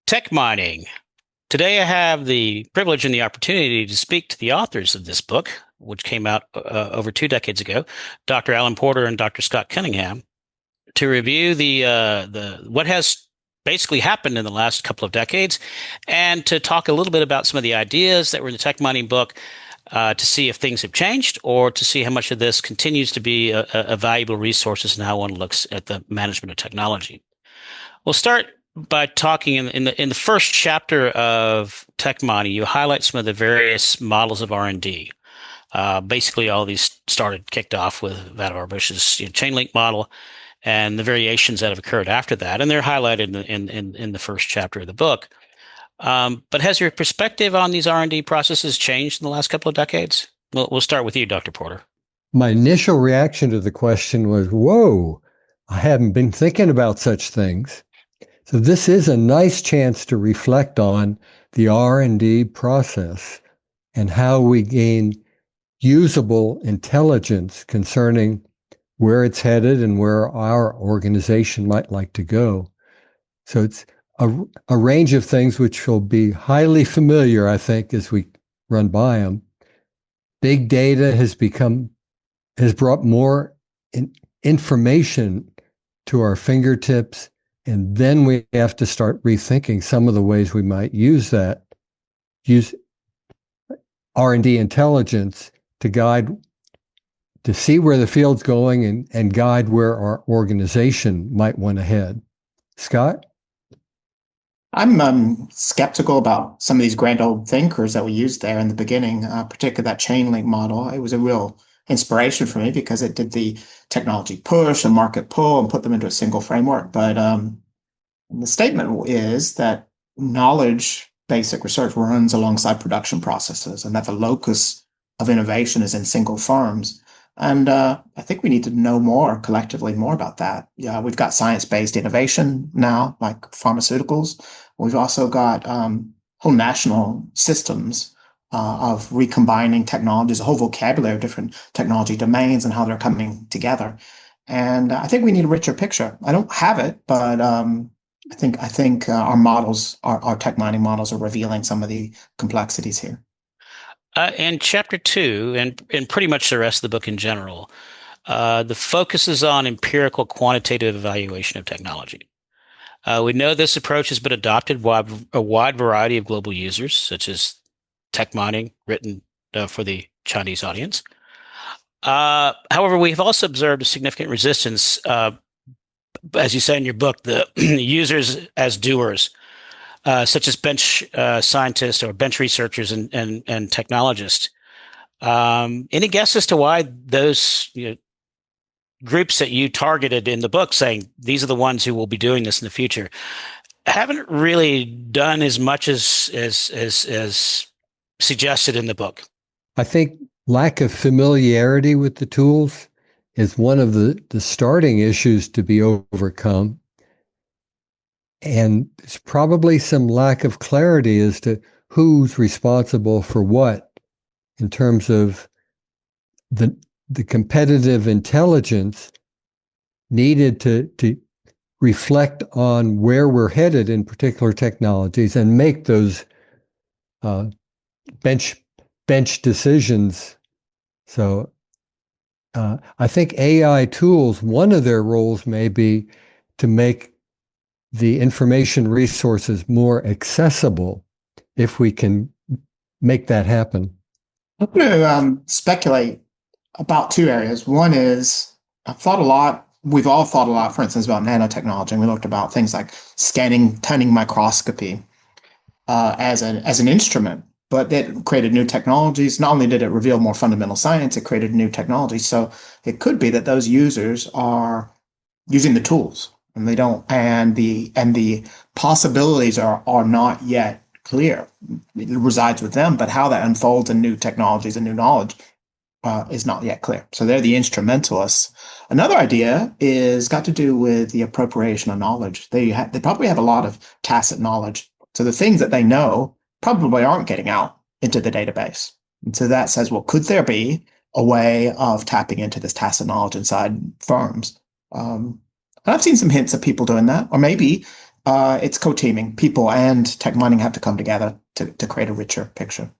Tech mining. Today, I have the privilege and the opportunity to speak to the authors of this book, which came out over 2 decades ago, Dr. Alan Porter and Dr. Scott Cunningham, to review the what has basically happened in the last couple of decades, and to talk a little bit about some of the ideas that were in the tech mining book, to see if things have changed, or to see how much of this continues to be a valuable resource and how one looks at the management of technology. We'll start by talking in the first chapter of Tech Mining. You highlight some of the various models of R&D. Basically, all these kicked off with Vannevar Bush's chain link model and the variations that have occurred after that, and they're highlighted in the first chapter of the book. But has your perspective on these R&D processes changed in the last couple of decades? We'll start with you, Dr. Porter. My initial reaction to the question was, whoa, I haven't been thinking about such things. So this is a nice chance to reflect on the R&D process and how we gain usable intelligence concerning where it's headed and where our organization might like to go. So it's a range of things which will be highly familiar, I think, as we run by them. Big data has brought more information to our fingertips, and then we have to start rethinking some of the ways we might use R&D intelligence to see where the field's going and guide where our organization might want to head. Scott? I'm skeptical about some of these grand old thinkers that we used there in the beginning, particularly that chain link model. It was a real inspiration for me because it did the technology push and market pull and put them into a single framework. But the statement is that knowledge basic research runs alongside production processes and that the locus of innovation is in single firms. And I think we need to know collectively more about that. Yeah, we've got science-based innovation now, like pharmaceuticals. We've also got whole national systems of recombining technologies, a whole vocabulary of different technology domains and how they're coming together. And I think we need a richer picture. I don't have it, but I think our models, our tech mining models, are revealing some of the complexities here. In chapter 2, and pretty much the rest of the book in general, the focus is on empirical quantitative evaluation of technology. We know this approach has been adopted by a wide variety of global users, such as tech mining, written for the Chinese audience. However, we've also observed a significant resistance, as you say in your book, the users as doers, such as bench scientists or bench researchers and technologists. Any guess as to why those groups that you targeted in the book, saying these are the ones who will be doing this in the future, haven't really done as much as suggested in the book? I think lack of familiarity with the tools is one of the starting issues to be overcome. And there's probably some lack of clarity as to who's responsible for what in terms of the competitive intelligence needed to reflect on where we're headed in particular technologies and make those bench decisions. So I think AI tools, one of their roles may be to make the information resources more accessible if we can make that happen. I'm going to speculate about two areas. One is we've all thought a lot, for instance, about nanotechnology, and we looked about things like scanning, tunning microscopy as an instrument, but it created new technologies. Not only did it reveal more fundamental science, it created new technologies. So it could be that those users are using the tools and they don't, and the possibilities are not yet clear. It resides with them, but how that unfolds in new technologies and new knowledge is not yet clear. So they're the instrumentalists. Another idea is got to do with the appropriation of knowledge. They probably have a lot of tacit knowledge. So the things that they know probably aren't getting out into the database. And so that says, well, could there be a way of tapping into this tacit knowledge inside firms? And I've seen some hints of people doing that, or maybe It's co-teaming. People and tech mining have to come together to create a richer picture.